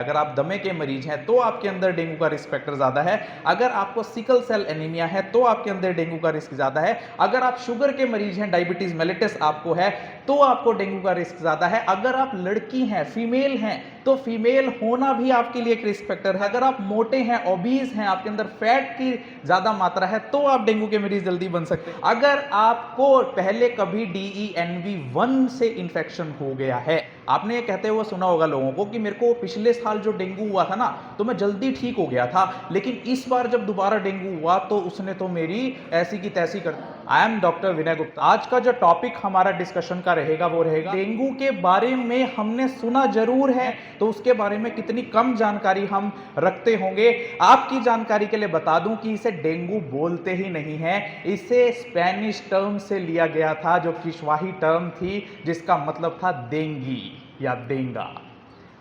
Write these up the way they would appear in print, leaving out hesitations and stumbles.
अगर आप दमे के मरीज हैं तो आपके अंदर डेंगू का रिस्क फैक्टर ज़्यादा है। अगर आपको सिकल सेल एनीमिया है तो आपके अंदर डेंगू का रिस्क ज़्यादा है। अगर आप शुगर के मरीज हैं, डायबिटीज़ मेलिटस आपको है, तो आपको डेंगू का रिस्क ज़्यादा है। अगर आप लड़की हैं, फीमेल हैं, तो फीमेल होना भी आपके लिए एक रिस्क फैक्टर है। अगर आप मोटे हैं, ओबीज हैं, आपके अंदर फैट की ज़्यादा मात्रा है, तो आप डेंगू के मरीज जल्दी बन सकते हैं। अगर आपको पहले कभी DENV1 से इन्फेक्शन हो गया है, आपने ये कहते हुए सुना होगा लोगों को कि मेरे को पिछले साल जो डेंगू हुआ था ना, तो मैं जल्दी ठीक हो गया था, लेकिन इस बार जब दोबारा डेंगू हुआ तो उसने तो मेरी ऐसी की तैसी कर। आई एम डॉक्टर विनय गुप्ता। आज का जो टॉपिक हमारा डिस्कशन का रहेगा वो रहेगा डेंगू के बारे में हमने सुना जरूर है, तो उसके बारे में कितनी कम जानकारी हम रखते होंगे। आपकी जानकारी के लिए बता दूं कि इसे डेंगू बोलते ही नहीं है, इसे स्पेनिश टर्म से लिया गया था, जो किश्वाही टर्म थी, जिसका मतलब था देंगी या देंगा।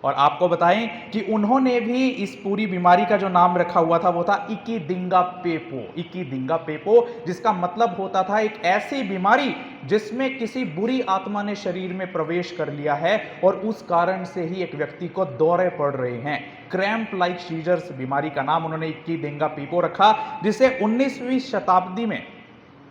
और आपको बताएं कि उन्होंने भी इस पूरी बीमारी का जो नाम रखा हुआ था वो था इकिदिंगा पेपो। इकिदिंगा पेपो जिसका मतलब होता था एक ऐसी बीमारी जिसमें किसी बुरी आत्मा ने शरीर में प्रवेश कर लिया है और उस कारण से ही एक व्यक्ति को दौरे पड़ रहे हैं। क्रैम्प लाइक सीजर्स बीमारी का नाम उन्होंने इकिदिंगा पेपो रखा, जिसे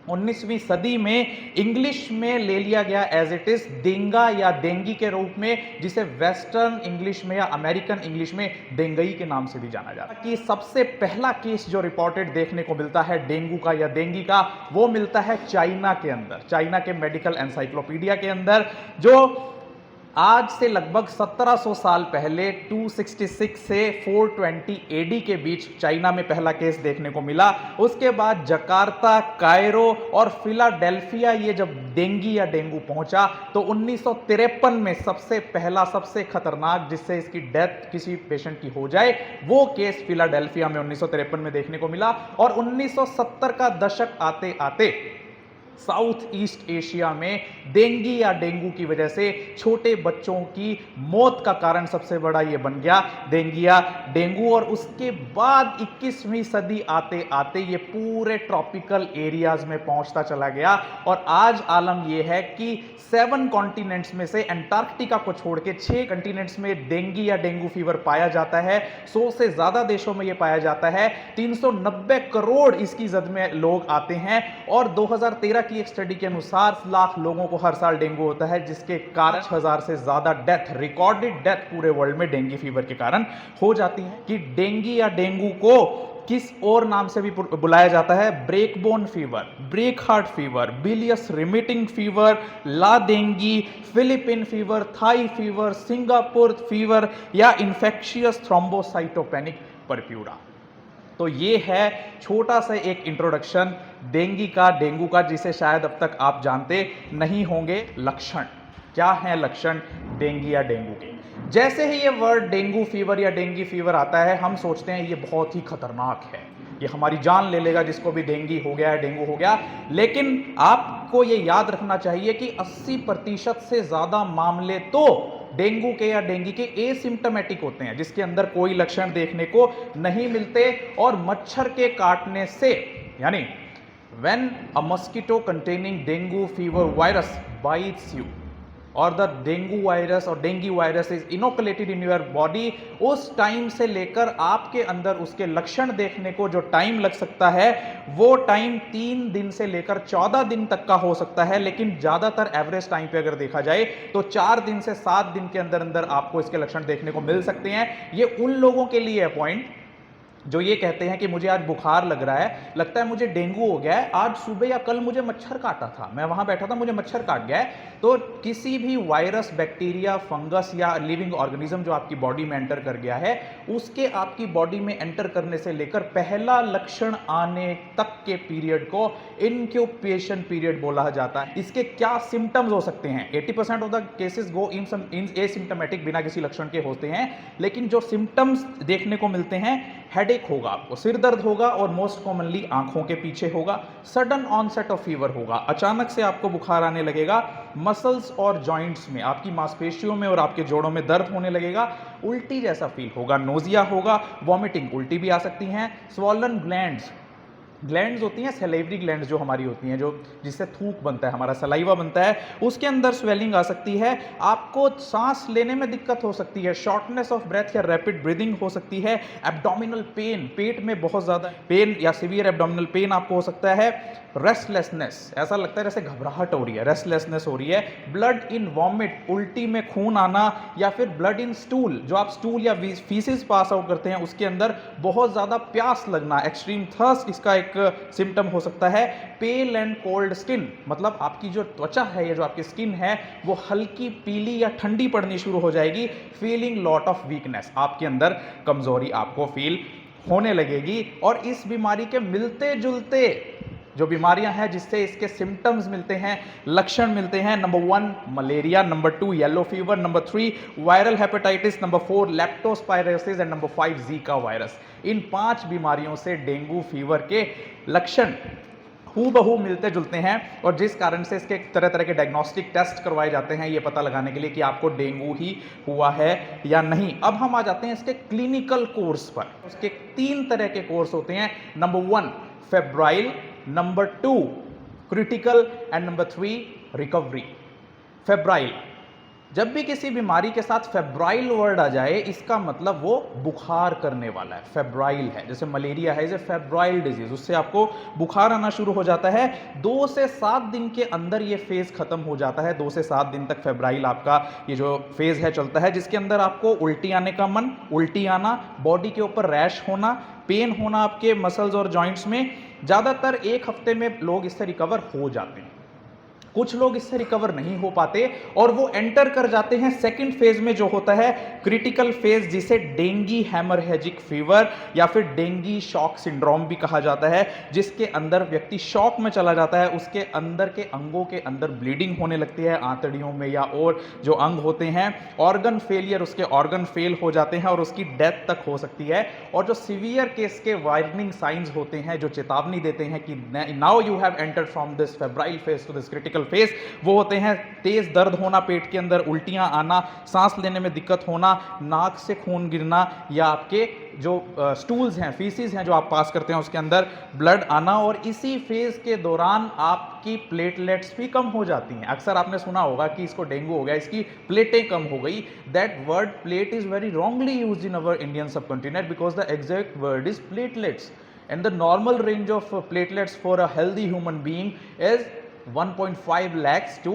19वीं सदी में इंग्लिश में ले लिया गया एज इट इज देंगा या देंगी के रूप में, जिसे वेस्टर्न इंग्लिश में या अमेरिकन इंग्लिश में देंगई के नाम से भी जाना जाता है। कि सबसे पहला केस जो रिपोर्टेड देखने को मिलता है डेंगू का या देंगी का, वो मिलता है चाइना के अंदर, चाइना के मेडिकल एनसाइक्लोपीडिया के अंदर, जो आज से लगभग 1700 साल पहले 266 से 420 AD के बीच चाइना में पहला केस देखने को मिला। उसके बाद जकार्ता, कायरो और फिलाडेल्फिया ये जब डेंगी या डेंगू पहुंचा, तो 1953 में सबसे पहला, सबसे खतरनाक, जिससे इसकी डेथ किसी पेशेंट की हो जाए, वो केस फिलाडेल्फिया में 1953 में देखने को मिला। और 1970 का दशक आते आते साउथ ईस्ट एशिया में डेंगी या डेंगू की वजह से छोटे बच्चों की मौत का कारण सबसे बड़ा ये बन गया, डेंगी या डेंगू। और उसके बाद 21वीं सदी आते आते ये पूरे ट्रॉपिकल एरियाज में पहुंचता चला गया। और आज आलम यह है कि 7 कॉन्टिनेंट्स में से अंटार्कटिका को छोड़ के 6 कॉन्टिनेंट्स में डेंगी या डेंगू फीवर पाया जाता है। 100 से ज्यादा देशों में यह पाया जाता है। 390 करोड़ इसकी जद में लोग आते हैं। और 2013 की एक स्टडी के अनुसार लाख लोगों को हर साल डेंगू होता है, जिसके कारण 1000 से ज्यादा डेथ, रिकॉर्डेड डेथ पूरे वर्ल्ड में डेंगी फीवर के कारण हो जाती है। कि डेंगी या डेंगू को किस और नाम से भी बुलाया जाता है? Breakbone fever, break heart fever, bilious remitting fever, la dengue, Philippine fever, Thai fever, Singapore fever या इन्फेक्शियस थ्रोम्बोसाइटोपेनिक परप्यूरा। तो ये है छोटा सा एक इंट्रोडक्शन डेंगी का, डेंगू का, जिसे शायद अब तक आप जानते नहीं होंगे। लक्षण क्या है? लक्षण डेंगी या डेंगू के, जैसे ही ये वर्ड डेंगू फीवर या डेंगी फीवर आता है, हम सोचते हैं ये बहुत ही खतरनाक है, ये हमारी जान ले लेगा, जिसको भी डेंगी हो गया है, डेंगू हो गया। लेकिन आपको ये याद रखना चाहिए कि 80% से ज्यादा मामले तो डेंगू के या डेंगी के एसिम्प्टोमेटिक होते हैं, जिसके अंदर कोई लक्षण देखने को नहीं मिलते। और मच्छर के काटने से, यानी when a mosquito containing dengue fever virus bytes you और द डेंगू वायरस और dinghy virus is inoculated in your body, उस टाइम से लेकर आपके अंदर उसके लक्षण देखने को जो टाइम लग सकता है, वो टाइम 3 दिन से लेकर 14 दिन तक का हो सकता है। लेकिन ज्यादातर एवरेज टाइम पे अगर देखा जाए तो 4 दिन से 7 दिन के अंदर अंदर आपको इसके लक्षण देखने को मिल सकते हैं। ये उन लोगों के लिए है पॉइंट जो ये कहते हैं कि मुझे आज बुखार लग रहा है, लगता है मुझे डेंगू हो गया है, आज सुबह या कल मुझे मच्छर काटा था, मैं वहां बैठा था, मुझे मच्छर काट गया है। तो किसी भी वायरस, बैक्टीरिया, फंगस या लिविंग ऑर्गेनिज्म जो आपकी बॉडी में एंटर कर गया है, उसके आपकी बॉडी में एंटर करने से लेकर पहला लक्षण आने तक के पीरियड को इनक्यूबेशन पीरियड बोला जाता है। इसके क्या सिम्टम्स हो सकते हैं? 80% of the cases go in asymptomatic, बिना किसी लक्षण के होते हैं। लेकिन जो सिम्टम्स देखने को मिलते हैं, हेडेक होगा, आपको सिर दर्द होगा, और मोस्ट कॉमनली आंखों के पीछे होगा। सडन ऑनसेट ऑफ फीवर होगा, अचानक से आपको बुखार आने लगेगा। मसल्स और जॉइंट्स में, आपकी मांसपेशियों में और आपके जोड़ों में दर्द होने लगेगा। उल्टी जैसा फील होगा, नोजिया होगा, वॉमिटिंग, उल्टी भी आ सकती हैं। स्वॉलन ग्लैंड्स, ग्लैंड्स होती हैं, सलाइवरी ग्लैंड्स जो हमारी होती हैं, जो जिससे थूक बनता है, हमारा सलाइवा बनता है, उसके अंदर स्वेलिंग आ सकती है, आपको सांस लेने में दिक्कत हो सकती है, शॉर्टनेस ऑफ ब्रेथ या रैपिड ब्रीदिंग हो सकती है, एब्डोमिनल पेन, पेट में बहुत ज़्यादा पेन या सीवियर एब्डोमिनल पेन आपको हो सकता है, रेस्टलेसनेस, ऐसा लगता है जैसे घबराहट हो रही है, रेस्टलेसनेस हो रही है, ब्लड इन वॉमिट, उल्टी में खून आना, या फिर ब्लड इन स्टूल, जो आप स्टूल या फीसिस पास आउट करते हैं उसके अंदर बहुत ज़्यादा प्यास लगना, एक्सट्रीम थर्स्ट इसका एक सिम्टम हो सकता है, पेल एंड कोल्ड स्किन, मतलब आपकी जो त्वचा है या जो आपकी स्किन है वो हल्की पीली या ठंडी पड़नी शुरू हो जाएगी, फीलिंग लॉट ऑफ वीकनेस, आपके अंदर कमजोरी आपको फील होने लगेगी। और इस बीमारी के मिलते जुलते जो बीमारियां हैं जिससे इसके सिम्टम्स मिलते हैं, लक्षण मिलते हैं, number 1 malaria, number 2 yellow fever, number 3 viral hepatitis, number 4 leptospirosis and number 5 Zika virus. इन 5 बीमारियों से डेंगू फीवर के लक्षण हूबहू मिलते जुलते हैं और जिस कारण से इसके तरह तरह के डायग्नोस्टिक टेस्ट करवाए जाते हैं ये पता लगाने के लिए कि आपको डेंगू ही हुआ है या नहीं। अब हम आ जाते हैं इसके क्लिनिकल कोर्स पर। उसके 3 तरह के कोर्स होते हैं, number 1 febrile, number 2 critical and number 3 recovery. Febrile, जब भी किसी बीमारी के साथ फेब्राइल वर्ड आ जाए इसका मतलब वो बुखार करने वाला है, फेब्राइल है। जैसे मलेरिया है, इसे फेब्राइल डिजीज, उससे आपको बुखार आना शुरू हो जाता है। 2 से 7 दिन के अंदर ये फेज खत्म हो जाता है। 2 से 7 दिन तक फेब्राइल आपका ये जो फेज है चलता है, जिसके अंदर आपको उल्टी आने का मन, उल्टी आना, बॉडी के ऊपर रैश होना, पेन होना आपके मसल्स और जॉइंट्स में। ज़्यादातर 1 हफ्ते में लोग इससे रिकवर हो जाते हैं। कुछ लोग इससे रिकवर नहीं हो पाते और वो एंटर कर जाते हैं सेकंड फेज में, जो होता है क्रिटिकल फेज, जिसे डेंगी हैमरहेजिक फीवर या फिर डेंगी शॉक सिंड्रोम भी कहा जाता है, जिसके अंदर व्यक्ति शॉक में चला जाता है, उसके अंदर के अंगों के अंदर ब्लीडिंग होने लगती है, आंतड़ियों में या और जो अंग होते हैं, ऑर्गन फेलियर, उसके ऑर्गन फेल हो जाते हैं और उसकी डेथ तक हो सकती है। और जो सीवियर केस के वार्निंग साइंस होते हैं, जो चेतावनी देते हैं कि now you have entered from this febrile phase two this critical phase, वो होते हैं तेज दर्द होना पेट के अंदर, उल्टियां आना, सांस लेने में दिक्कत होना, नाक से खून गिरना, या आपके जो स्टूल्स हैं, फीसिस हैं जो आप पास करते हैं उसके अंदर ब्लड आना। और इसी फेज के दौरान आपकी प्लेटलेट्स भी कम हो जाती हैं। अक्सर आपने सुना होगा कि इसको डेंगू हो गया, इसकी प्लेटें कम हो गई। That word plate is very wrongly used in our Indian subcontinent because the exact word is platelets and the normal range of platelets for a healthy human being is 1.5 lakhs to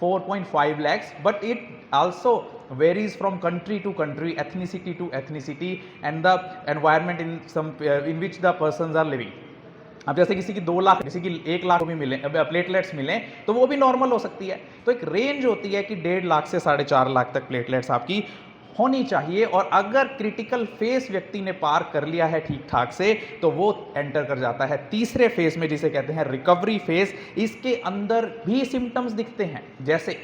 4.5 lakhs, but it also varies from country to country, ethnicity to ethnicity, and the environment in some in which the persons are living. अब जैसे किसी की 2 लाख, किसी की 1 लाख भी मिले, platelets मिले तो वो भी नॉर्मल हो सकती है। तो एक रेंज होती है कि 1.5 लाख से 4.5 लाख तक प्लेटलेट्स आपकी होनी चाहिए। और अगर क्रिटिकल फेज व्यक्ति ने पार कर लिया है ठीक ठाक से तो वो एंटर कर जाता है तीसरे फेज में, जिसे कहते हैं रिकवरी फेज। इसके अंदर भी सिम्टम्स दिखते हैं, जैसे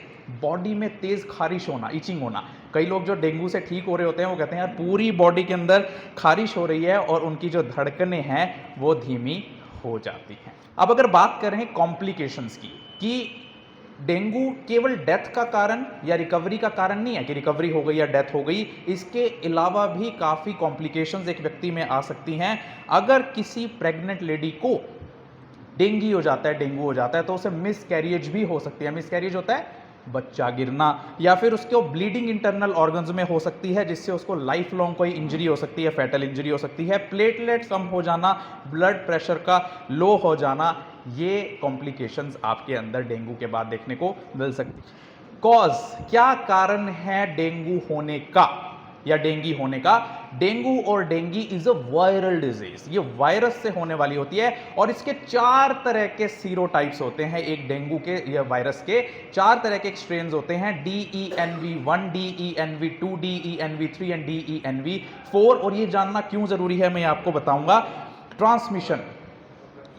बॉडी में तेज खारिश होना, इचिंग होना। कई लोग जो डेंगू से ठीक हो रहे होते हैं वो कहते हैं यार पूरी बॉडी के अंदर खारिश हो रही है, और उनकी जो धड़कनें हैं वो धीमी हो जाती हैं। अब अगर बात करें कॉम्प्लिकेशंस की, कि डेंगू केवल डेथ का कारण या रिकवरी का कारण नहीं है कि रिकवरी हो गई या डेथ हो गई, इसके अलावा भी काफ़ी कॉम्प्लिकेशंस एक व्यक्ति में आ सकती हैं। अगर किसी प्रेग्नेंट लेडी को डेंगू हो जाता है तो उसे मिसकैरिएज भी हो सकती है। मिसकैरिएज होता है बच्चा गिरना, या फिर उसको ब्लीडिंग इंटरनल ऑर्गन्स में हो सकती है, जिससे उसको लाइफ लॉन्ग कोई इंजरी हो सकती है, फैटल इंजरी हो सकती है। प्लेटलेट कम हो जाना, ब्लड प्रेशर का लो हो जाना, ये कॉम्प्लिकेशंस आपके अंदर डेंगू के बाद देखने को मिल सकती है। कॉज, क्या कारण है डेंगू होने का या डेंगी होने का? डेंगू और dinghy is a viral disease, ये वायरस से होने वाली होती है और इसके 4 तरह के सीरोटाइप्स होते हैं। एक डेंगू के या वायरस के 4 तरह के स्ट्रेन्स होते हैं, DENV1, DENV2, DENV3 and DENV4। और ये जानना क्यों जरूरी है मैं आपको बताऊंगा। ट्रांसमिशन,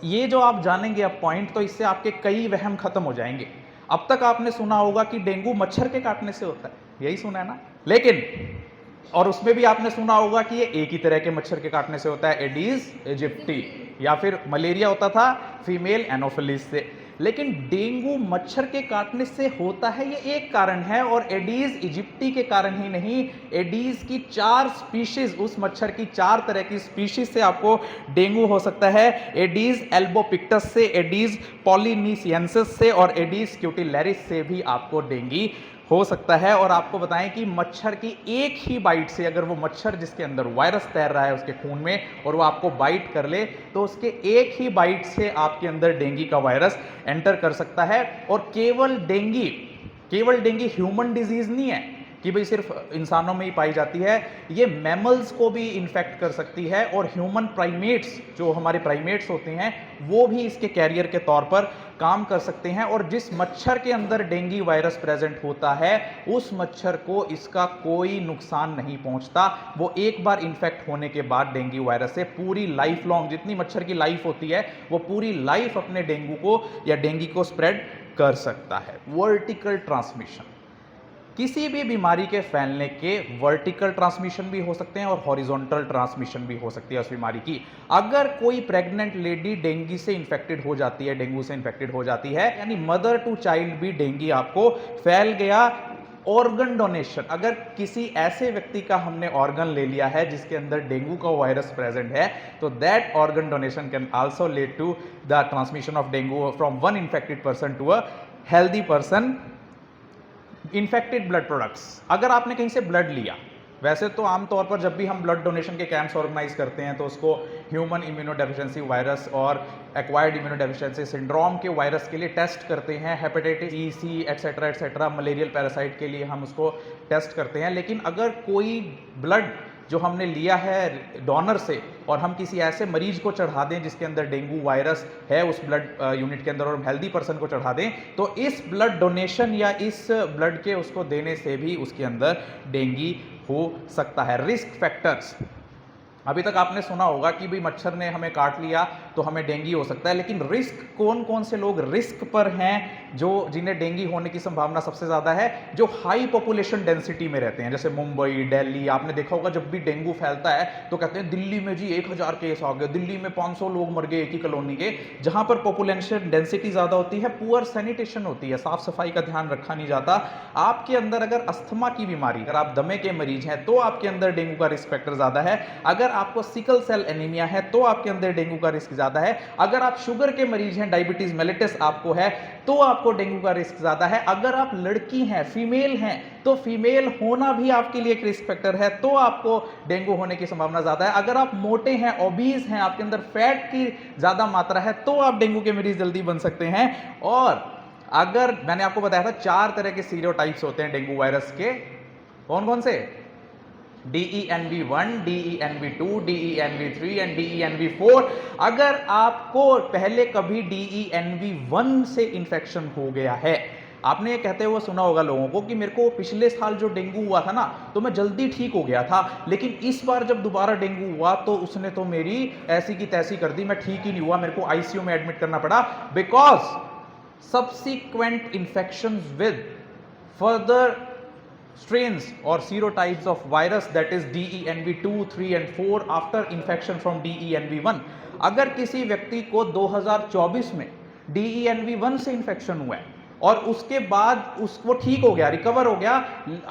ये जो आप जानेंगे अब पॉइंट, तो इससे आपके कई वहम खत्म हो जाएंगे। अब तक आपने सुना होगा कि डेंगू मच्छर के काटने से होता है, यही सुना है ना, लेकिन और उसमें भी आपने सुना होगा कि ये एक ही तरह के मच्छर के काटने से होता है, एडीज एजिप्टी, या फिर मलेरिया होता था फीमेल एनोफिलिस से। लेकिन डेंगू मच्छर के काटने से होता है, ये एक कारण है, और एडीज इजिप्टी के कारण ही नहीं, एडीज की 4 स्पीशीज, उस मच्छर की 4 तरह की स्पीशीज से आपको डेंगू हो सकता है। एडीज एल्बोपिक्टस से, एडीज पॉलिनीसियंसिस से और एडीज क्यूटिलैरिस से भी आपको डेंगू हो सकता है। और आपको बताएं कि मच्छर की एक ही बाइट से, अगर वो मच्छर जिसके अंदर वायरस तैर रहा है उसके खून में और वो आपको बाइट कर ले, तो उसके एक ही बाइट से आपके अंदर डेंगू का वायरस एंटर कर सकता है। और केवल डेंगू ह्यूमन डिजीज नहीं है कि भाई सिर्फ इंसानों में ही पाई जाती है, ये मैमल्स को भी इन्फेक्ट कर सकती है, और ह्यूमन प्राइमेट्स, जो हमारे प्राइमेट्स होते हैं, वो भी इसके कैरियर के तौर पर काम कर सकते हैं। और जिस मच्छर के अंदर डेंगू वायरस प्रेजेंट होता है, उस मच्छर को इसका कोई नुकसान नहीं पहुंचता। वो एक बार इन्फेक्ट होने के बाद डेंगू वायरस से पूरी लाइफ लॉन्ग, जितनी मच्छर की लाइफ होती है, वो पूरी लाइफ अपने डेंगू को या डेंगू को स्प्रेड कर सकता है। वर्टिकल ट्रांसमिशन, किसी भी बीमारी के फैलने के वर्टिकल ट्रांसमिशन भी हो सकते हैं और हॉरिजॉन्टल ट्रांसमिशन भी हो सकती है उस बीमारी की। अगर कोई प्रेग्नेंट लेडी डेंगू से इन्फेक्टेड हो जाती है, डेंगू से इन्फेक्टेड हो जाती है, यानी मदर टू चाइल्ड भी डेंगू आपको फैल गया। ऑर्गन डोनेशन, अगर किसी ऐसे व्यक्ति का हमने ऑर्गन ले लिया है जिसके अंदर डेंगू का वायरस प्रेजेंट है, तो that organ donation can also lead to the transmission of dengue from one infected person to a healthy person. Infected blood products, अगर आपने कहीं से ब्लड लिया, वैसे तो आमतौर पर जब भी हम ब्लड डोनेशन के कैंप्स ऑर्गेनाइज करते हैं तो उसको ह्यूमन इम्यूनोडेफिशिएंसी वायरस और एक्वायर्ड इम्यूनोडेफिशिएंसी सिंड्रोम के वायरस के लिए टेस्ट करते हैं, हेपेटाइटिस ई, सी एटसेट्रा, मलेरियल पैरासाइट के लिए हम उसको टेस्ट करते हैं। लेकिन अगर कोई ब्लड जो हमने लिया है डोनर से और हम किसी ऐसे मरीज को चढ़ा दें जिसके अंदर डेंगू वायरस है उस ब्लड यूनिट के अंदर, और हम हेल्दी पर्सन को चढ़ा दें, तो इस ब्लड डोनेशन या इस ब्लड के उसको देने से भी उसके अंदर डेंगू हो सकता है। रिस्क फैक्टर्स, अभी तक आपने सुना होगा कि भाई मच्छर ने हमें काट लिया तो हमें डेंगू हो सकता है, लेकिन रिस्क, कौन कौन से लोग रिस्क पर हैं, जो जिन्हें डेंगू होने की संभावना सबसे ज्यादा है? जो हाई पॉपुलेशन डेंसिटी में रहते हैं, जैसे मुंबई, दिल्ली। आपने देखा होगा जब भी डेंगू फैलता है तो कहते हैं दिल्ली में जी 1000 केस आ गए, दिल्ली में 500 लोग मर गए एक ही कॉलोनी के। जहां पर पॉपुलेशन डेंसिटी ज्यादा होती है, पुअर सैनिटेशन होती है, साफ सफाई का ध्यान रखा नहीं जाता। आपके अंदर अगर अस्थमा की बीमारी, अगर आप दमे के मरीज हैं, तो आपके अंदर डेंगू का रिस्क फैक्टर ज्यादा है। अगर आपको सिकल सेल एनीमिया है तो आपके अंदर डेंगू का रिस्क ज्यादा है। अगर आप शुगर के मरीज हैं, डायबिटीज मेलिटस आपको है, तो आपको डेंगू का रिस्क ज्यादा है। अगर आप लड़की हैं, फीमेल हैं, तो फीमेल होना भी आपके लिए एक रिस्क फैक्टर है, तो आपको डेंगू होने की संभावना ज्यादा है। अगर आप मोटे हैं, ओबीज हैं, आपके अंदर फैट की ज्यादा मात्रा है, तो आप डेंगू के मरीज जल्दी बन सकते हैं। और अगर मैंने आपको बताया था 4 तरह के सीरोटाइप्स होते हैं डेंगू वायरस के, कौन कौन से? DENV1, DENV2, DENV3 and DENV4। अगर आपको पहले कभी DENV1 से इंफेक्शन हो गया है, आपने ये कहते हुए सुना होगा लोगों को कि मेरे को पिछले साल जो डेंगू हुआ था ना, तो मैं जल्दी ठीक हो गया था, लेकिन इस बार जब दोबारा डेंगू हुआ तो उसने तो मेरी ऐसी की तैसी कर दी, मैं ठीक ही नहीं हुआ, मेरे को आईसीयू में एडमिट करना पड़ा। Because subsequent infections with further strains or serotypes of virus, that is DENV2, 3 and 4 after infection from DENV1। अगर किसी व्यक्ति को 2024 में DENV1 से इंफेक्शन हुआ है और उसके बाद उसको ठीक हो गया, रिकवर हो गया,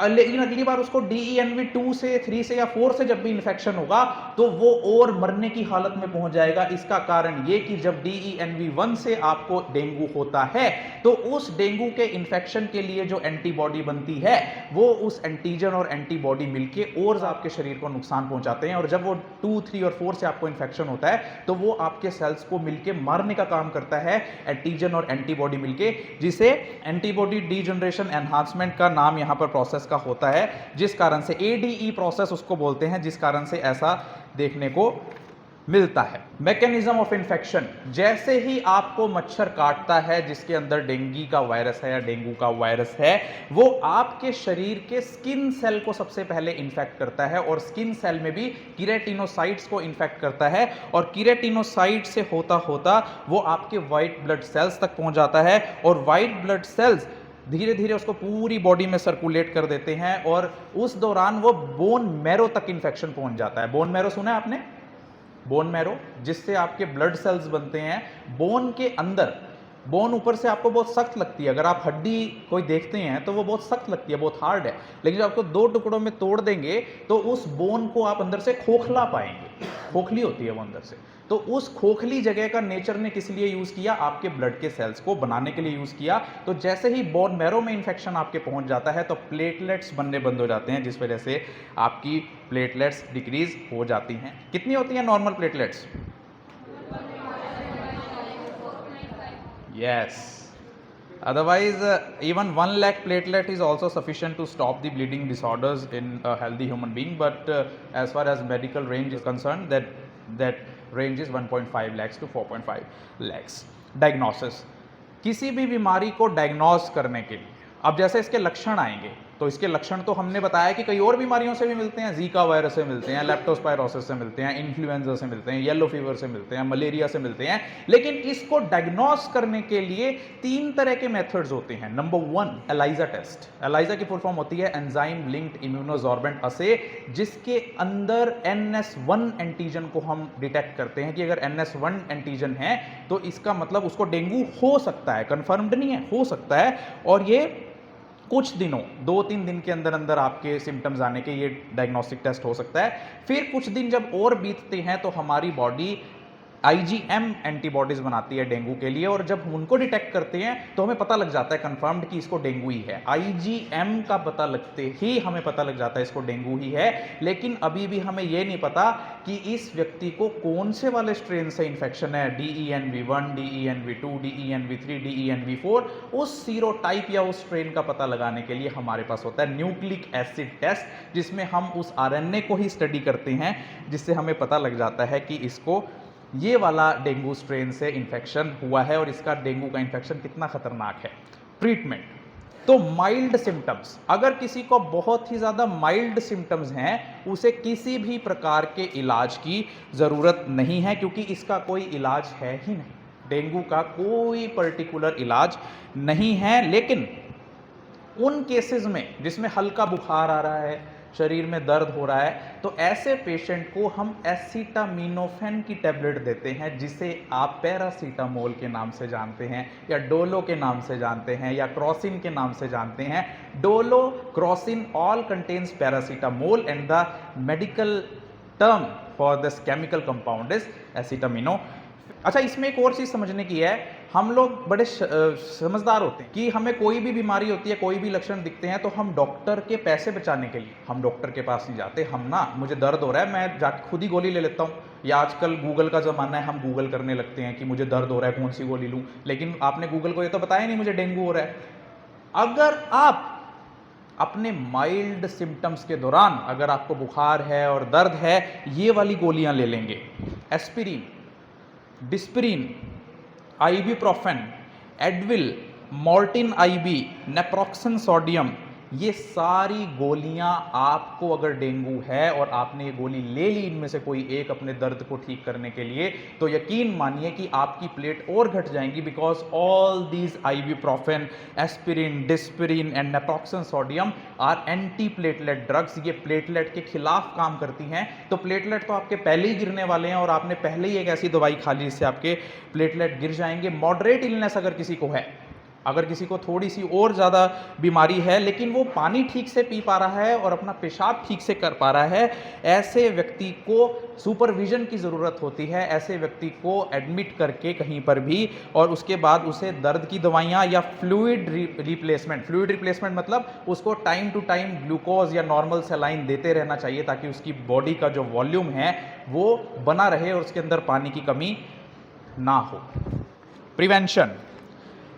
लेकिन अगली बार उसको DENV2 से, 3 से या 4 से जब भी इंफेक्शन होगा तो वो और मरने की हालत में पहुंच जाएगा। इसका कारण ये कि जब DENV1 से आपको डेंगू होता है तो उस डेंगू के इंफेक्शन के लिए जो एंटीबॉडी बनती है, वो उस एंटीजन और एंटीबॉडी मिलके और आपके शरीर को नुकसान पहुंचाते हैं। और जब वो 2, 3 और 4 से आपको इंफेक्शन होता है तो वो आपके सेल्स को मिलके मारने का काम करता है, एंटीजन और एंटीबॉडी मिलके, जिसे एंटीबॉडी डीजनरेशन एनहांसमेंट का नाम यहां पर प्रोसेस का होता है, जिस कारण से ADE प्रोसेस उसको बोलते हैं, जिस कारण से ऐसा देखने को मिलता है। मैकेनिज्म ऑफ इंफेक्शन, जैसे ही आपको मच्छर काटता है जिसके अंदर डेंगू का वायरस है या डेंगू का वायरस है, वो आपके शरीर के स्किन सेल को सबसे पहले इन्फेक्ट करता है, और स्किन सेल में भी कीरेटिनोसाइट्स को इन्फेक्ट करता है, और कीरेटिनोसाइट से होता होता वो आपके व्हाइट ब्लड सेल्स तक पहुंच जाता है, और व्हाइट ब्लड सेल्स धीरे धीरे उसको पूरी बॉडी में सर्कुलेट कर देते हैं, और उस दौरान वो बोन मैरो तक इंफेक्शन पहुंच जाता है। बोन मैरो सुना है आपने? बोन मैरो, जिससे आपके ब्लड सेल्स बनते हैं। बोन के अंदर बोन ऊपर से आपको बहुत सख्त लगती है, अगर आप हड्डी कोई देखते हैं तो वो बहुत सख्त लगती है, बहुत हार्ड है, लेकिन जब आपको 2 टुकड़ों में तोड़ देंगे तो उस बोन को आप अंदर से खोखला पाएंगे, खोखली होती है वो अंदर से। तो उस खोखली जगह का नेचर ने किस लिए यूज किया, आपके ब्लड के सेल्स को बनाने के लिए यूज किया। तो जैसे ही बोन मैरो में इंफेक्शन आपके पहुंच जाता है तो प्लेटलेट्स बनने बंद हो जाते हैं, जिस वजह से आपकी प्लेटलेट्स डिक्रीज हो जाती हैं। कितनी होती हैं normal platelets? Yes. Otherwise, even 1 lakh platelet is also sufficient to stop the bleeding disorders in a healthy human being. But as far as medical range is concerned, that range is 1.5 lakhs to 4.5 lakhs. Diagnosis. किसी भी बीमारी को diagnose करने के लिए, अब जैसे इसके लक्षण आएंगे तो इसके लक्षण तो हमने बताया कि कई और बीमारियों से भी मिलते हैं, जीका वायरस से मिलते हैं, लेप्टोस्पायरोसिस से मिलते हैं, इन्फ्लुएंजा से मिलते हैं, येलो फीवर से मिलते हैं, मलेरिया से मिलते हैं। लेकिन इसको डायग्नोज करने के लिए 3 तरह के मेथड्स होते हैं। Number 1, ELISA test. एलाइजा की फुल फॉर्म होती है एंजाइम लिंक्ड इम्यूनोसॉर्बेंट असे, जिसके अंदर NS1 एंटीजन को हम डिटेक्ट करते हैं कि अगर NS1 एंटीजन है तो इसका मतलब उसको डेंगू हो सकता है, कंफर्म्ड नहीं है, हो सकता है। और ये कुछ दिनों 2-3 दिन के अंदर अंदर आपके सिम्टम्स आने के ये डायग्नोस्टिक टेस्ट हो सकता है। फिर कुछ दिन जब और बीतते हैं तो हमारी बॉडी IgM एंटीबॉडीज बनाती है डेंगू के लिए, और जब हम उनको डिटेक्ट करते हैं तो हमें पता लग जाता है कंफर्म्ड कि इसको डेंगू ही है। IgM का पता लगते ही हमें पता लग जाता है इसको डेंगू ही है। लेकिन अभी भी हमें यह नहीं पता कि इस व्यक्ति को कौन से वाले स्ट्रेन से इंफेक्शन है, DENV1, DENV2, DENV3, DENV4। उस सीरोटाइप या उस स्ट्रेन का पता लगाने के लिए हमारे पास होता है न्यूक्लिक एसिड टेस्ट, जिसमें हम उस RNA को ही स्टडी करते हैं, जिससे हमें पता लग जाता है कि इसको ये वाला डेंगू स्ट्रेन से इंफेक्शन हुआ है और इसका डेंगू का इंफेक्शन कितना खतरनाक है। ट्रीटमेंट तो माइल्ड सिम्टम्स, अगर किसी को बहुत ही ज़्यादा माइल्ड सिम्टम्स हैं उसे किसी भी प्रकार के इलाज की ज़रूरत नहीं है, क्योंकि इसका कोई इलाज है ही नहीं। डेंगू का कोई पर्टिकुलर इलाज नहीं है। लेकिन उन केसेस में जिसमें हल्का बुखार आ रहा है, शरीर में दर्द हो रहा है, तो ऐसे पेशेंट को हम एसिटामिनोफेन की टैबलेट देते हैं, जिसे आप पैरासीटामोल के नाम से जानते हैं या डोलो के नाम से जानते हैं या क्रॉसिन के नाम से जानते हैं। Dolo, Crocin all contains paracetamol and the medical term for this chemical compound is acetamino. अच्छा, इसमें एक और चीज़ समझने की है, हम लोग बड़े समझदार होते हैं कि हमें कोई भी बीमारी होती है, कोई भी लक्षण दिखते हैं तो हम डॉक्टर के पैसे बचाने के लिए हम डॉक्टर के पास नहीं जाते। हम ना, मुझे दर्द हो रहा है, मैं जाके खुद ही गोली ले लेता हूँ, या आजकल गूगल का ज़माना है, हम गूगल करने लगते हैं कि मुझे दर्द हो रहा है, कौन सी गोली लूँ। लेकिन आपने गूगल को ये तो बताया नहीं मुझे डेंगू हो रहा है। अगर आप अपने माइल्ड सिम्टम्स के दौरान, अगर आपको बुखार है और दर्द है, ये वाली गोलियाँ ले लेंगे, aspirin, Disprin, ibuprofen, Advil, Morton IB, naproxen sodium, ये सारी गोलियां आपको अगर डेंगू है और आपने ये गोली ले ली इनमें से कोई एक अपने दर्द को ठीक करने के लिए, तो यकीन मानिए कि आपकी प्लेट और घट जाएंगी, because all these ibuprofen, aspirin, disprin and naproxen sodium are anti platelet drugs. ये प्लेटलेट के खिलाफ काम करती हैं। तो प्लेटलेट तो आपके पहले ही गिरने वाले हैं और आपने पहले ही एक ऐसी दवाई खा ली जिससे आपके प्लेटलेट गिर जाएंगे। मॉडरेट इलनेस अगर किसी को है, अगर किसी को थोड़ी सी और ज़्यादा बीमारी है लेकिन वो पानी ठीक से पी पा रहा है और अपना पेशाब ठीक से कर पा रहा है, ऐसे व्यक्ति को सुपरविजन की ज़रूरत होती है। ऐसे व्यक्ति को एडमिट करके कहीं पर भी, और उसके बाद उसे दर्द की दवाइयाँ या फ्लूइड रिप्लेसमेंट मतलब उसको टाइम टू टाइम ग्लूकोज या नॉर्मल सलाइन देते रहना चाहिए, ताकि उसकी बॉडी का जो वॉल्यूम है वो बना रहे और उसके अंदर पानी की कमी ना हो। प्रिवेंशन,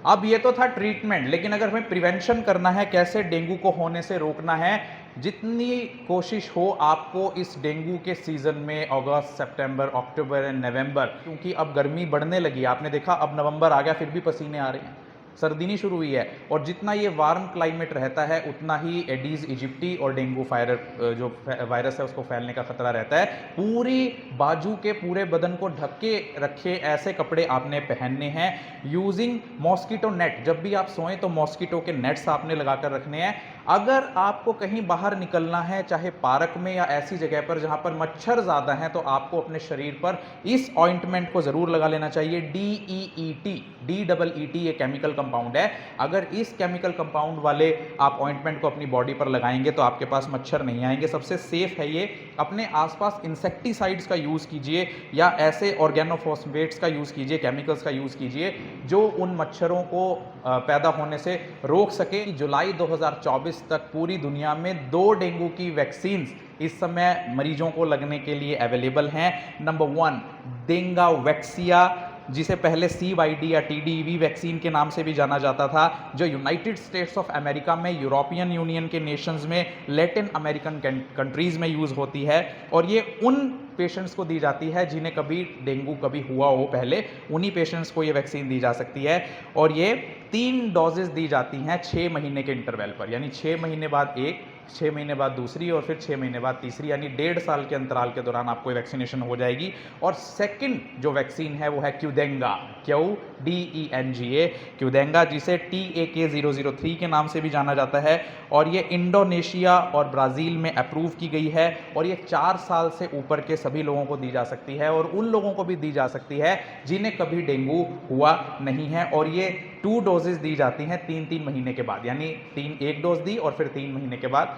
अब ये तो था ट्रीटमेंट, लेकिन अगर हमें प्रिवेंशन करना है, कैसे डेंगू को होने से रोकना है, जितनी कोशिश हो आपको इस डेंगू के सीज़न में, अगस्त, सितंबर, अक्टूबर एंड नवंबर, क्योंकि अब गर्मी बढ़ने लगी, आपने देखा अब नवंबर आ गया फिर भी पसीने आ रहे हैं, सर्दी नहीं शुरू हुई है, और जितना ये वार्म क्लाइमेट रहता है उतना ही एडीज इजिप्टी और डेंगू जो वायरस है उसको फैलने का खतरा रहता है। पूरी बाजू के पूरे बदन को ढक के रखे ऐसे कपड़े आपने पहनने हैं। यूजिंग मॉस्किटो नेट, जब भी आप सोएं तो मॉस्किटो के नेट्स आपने लगाकर रखने हैं। अगर आपको कहीं बाहर निकलना है, चाहे पार्क में या ऐसी जगह पर जहां पर मच्छर ज्यादा हैं, तो आपको अपने शरीर पर इस ऑइंटमेंट को जरूर लगा लेना चाहिए। DEET ये केमिकल कंपाउंड है। अगर इस केमिकल कंपाउंड वाले आप ऑइंटमेंट को अपनी बॉडी पर लगाएंगे तो आपके पास मच्छर नहीं आएंगे। सबसे सेफ है ये। अपने आसपास इंसेक्टिसाइड्स का यूज कीजिए या ऐसे ऑर्गेनोफॉस्फेट्स का यूज कीजिए, केमिकल्स का यूज कीजिए जो उन मच्छरों को पैदा होने से रोक सके। जुलाई 2024 तक पूरी दुनिया में 2 डेंगू की वैक्सीन इस समय मरीजों को लगने के लिए अवेलेबल हैं। नंबर 1 डेंगावैक्सिया, जिसे पहले CYD या TDV वैक्सीन के नाम से भी जाना जाता था, जो यूनाइटेड स्टेट्स ऑफ अमेरिका में, यूरोपियन यूनियन के नेशंस में, लैटिन अमेरिकन कंट्रीज में यूज होती है। और ये उन पेशेंट्स को दी जाती है जिन्हें कभी डेंगू हुआ हो पहले, उन्हीं पेशेंट्स को ये वैक्सीन दी जा सकती है। और ये 3 डोजेस दी जाती हैं 6 महीने के इंटरवल पर, यानी 6 महीने बाद एक, 6 महीने बाद दूसरी और फिर 6 महीने बाद तीसरी, यानी 1.5 साल के अंतराल के दौरान आपको वैक्सीनेशन हो जाएगी। और सेकंड जो वैक्सीन है वो है क्यूदेंगा, QDENGA, क्यूदेंगा, जिसे TAK-003 के नाम से भी जाना जाता है। और ये इंडोनेशिया और ब्राज़ील में अप्रूव की गई है, और ये 4 साल से ऊपर के सभी लोगों को दी जा सकती है, और उन लोगों को भी दी जा सकती है जिन्हें कभी डेंगू हुआ नहीं है। और ये 2 डोजेस दी जाती हैं 3-3 महीने के बाद, यानी 1 डोज दी और फिर 3 महीने के बाद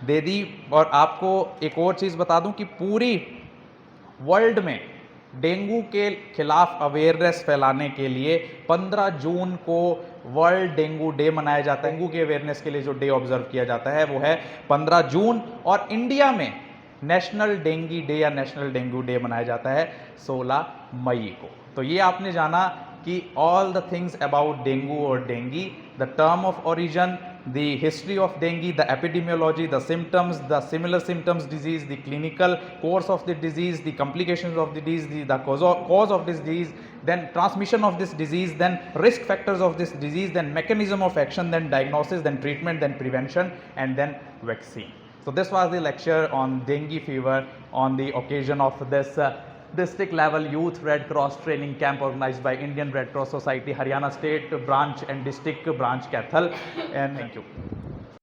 दे दी। और आपको एक और चीज़ बता दूं कि पूरी वर्ल्ड में डेंगू के खिलाफ अवेयरनेस फैलाने के लिए 15 जून को वर्ल्ड डेंगू डे मनाया जाता है। डेंगू के अवेयरनेस के लिए जो डे ऑब्जर्व किया जाता है वो है 15 जून। और इंडिया में नेशनल डेंगी डे या नेशनल डेंगू डे मनाया जाता है 16 मई को। तो ये आपने जाना कि all the things about dengue और dengue, the term of origin, the history of dengue, the epidemiology, the symptoms, the similar symptoms disease, the clinical course of the disease, the complications of the disease, the cause of this disease, then transmission of this disease, then risk factors of this disease, then mechanism of action, then diagnosis, then treatment, then prevention, and then vaccine. So this was the lecture on dengue fever on the occasion of this district level youth Red Cross training camp organized by Indian Red Cross Society, Haryana State branch and district branch Kathal. And thank you.